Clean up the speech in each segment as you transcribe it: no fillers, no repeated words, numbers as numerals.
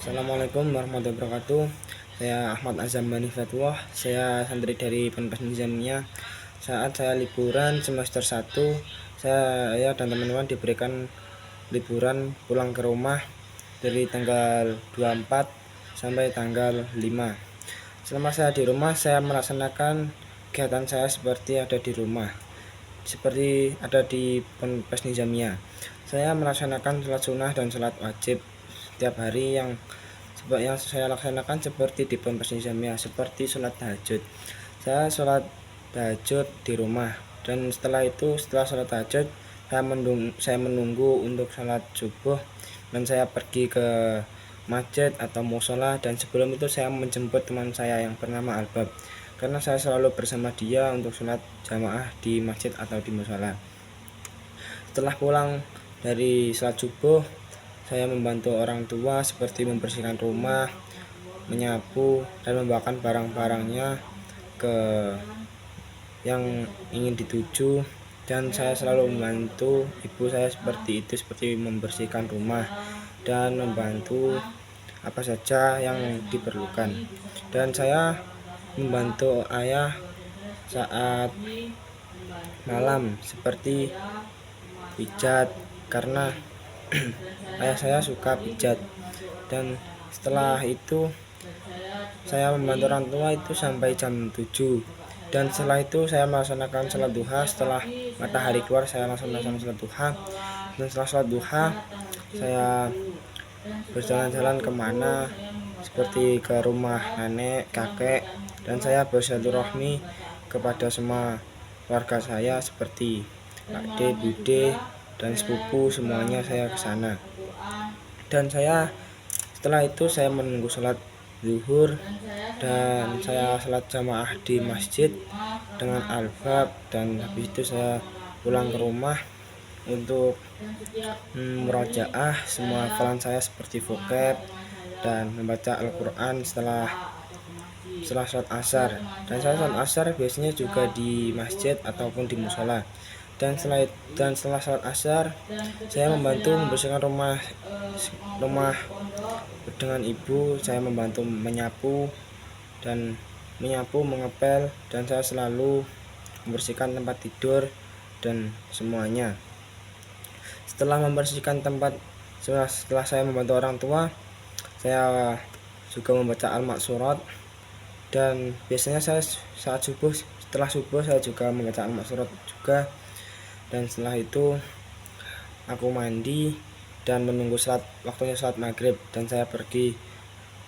Assalamualaikum warahmatullahi wabarakatuh. Saya Ahmad Azam Bani Fatwah. Saya santri dari Ponpes Nizamiyah. Saat saya liburan semester 1, saya dan teman-teman diberikan liburan pulang ke rumah dari tanggal 24 sampai tanggal 5. Selama saya di rumah, saya melaksanakan kegiatan saya seperti ada di rumah, seperti ada di Ponpes Nizamiyah. Saya melaksanakan sholat sunnah dan sholat wajib setiap hari yang saya laksanakan seperti di Ponpes Nizamiyah, seperti sholat tahajud. Saya sholat tahajud di rumah, dan setelah sholat tahajud saya menunggu untuk sholat subuh, dan saya pergi ke masjid atau musola, dan sebelum itu saya menjemput teman saya yang bernama Albab, karena saya selalu bersama dia untuk sholat jamaah di masjid atau di musola. Setelah pulang dari sholat subuh, saya membantu orang tua seperti membersihkan rumah, menyapu, dan membawakan barang-barangnya ke yang ingin dituju. Dan saya selalu membantu ibu saya seperti itu, seperti membersihkan rumah dan membantu apa saja yang diperlukan. Dan saya membantu ayah saat malam seperti pijat, karena ayah saya suka pijat. Dan setelah itu saya membantu orang tua itu sampai jam 7. Dan setelah itu saya melaksanakan sholat duha. Setelah matahari keluar, saya langsung melaksanakan sholat duha. Dan setelah sholat duha, saya berjalan-jalan kemana, seperti ke rumah nenek, kakek, dan saya bersilaturahmi kepada semua warga saya seperti Pak D, Bude, dan sepupu, semuanya saya ke sana. Dan setelah itu saya menunggu sholat zuhur, dan saya sholat jamaah di masjid dengan Albab, dan habis itu saya pulang ke rumah untuk murojaah semua hafalan saya seperti vocab dan membaca Al-Quran setelah sholat asar. Dan saya sholat asar biasanya juga di masjid ataupun di musola. Dan setelah sholat asar, saya membantu membersihkan rumah dengan ibu. Saya membantu menyapu, mengepel, dan saya selalu membersihkan tempat tidur dan semuanya. Setelah saya membantu orang tua, saya juga membaca Al-Maqsurat. Dan biasanya saya setelah subuh saya juga membaca Al-Maqsurat juga. Dan setelah itu aku mandi dan menunggu waktunya sholat maghrib, dan saya pergi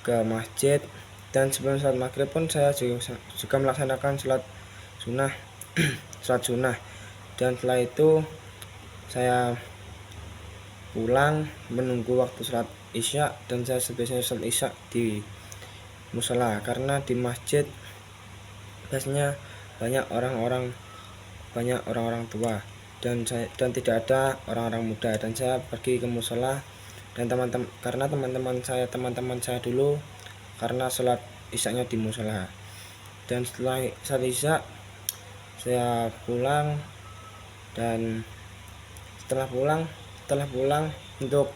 ke masjid. Dan sebelum sholat maghrib pun saya juga melaksanakan sholat sunnah. Dan setelah itu saya pulang menunggu waktu sholat isya, dan saya biasanya sholat isya di musola, karena di masjid biasanya banyak orang-orang tua, dan tidak ada orang-orang muda. Dan saya pergi ke musola, dan karena teman-teman saya dulu karena sholat isyanya di musola. Dan setelah sholat isya saya pulang, dan setelah pulang untuk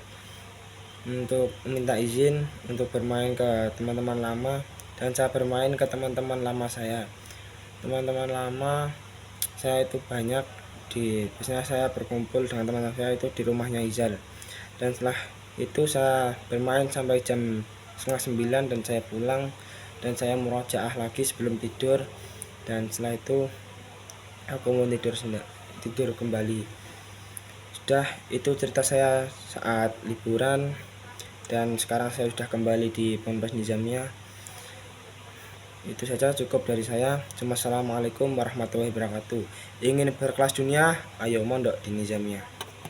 minta izin untuk bermain ke teman-teman lama, dan saya bermain ke teman-teman lama saya. Teman-teman lama saya itu banyak, biasanya saya berkumpul dengan teman-teman saya itu di rumahnya Izal. Dan setelah itu saya bermain sampai jam 8:30, dan saya pulang, dan saya murojaah lagi sebelum tidur. Dan setelah itu aku mau tidur kembali. Sudah, itu cerita saya saat liburan, dan sekarang saya sudah kembali di Ponpes Nizamiyah. Itu saja, cukup dari saya. Assalamualaikum warahmatullahi wabarakatuh. Ingin berkelas dunia, ayo mondok di Nizamiyah.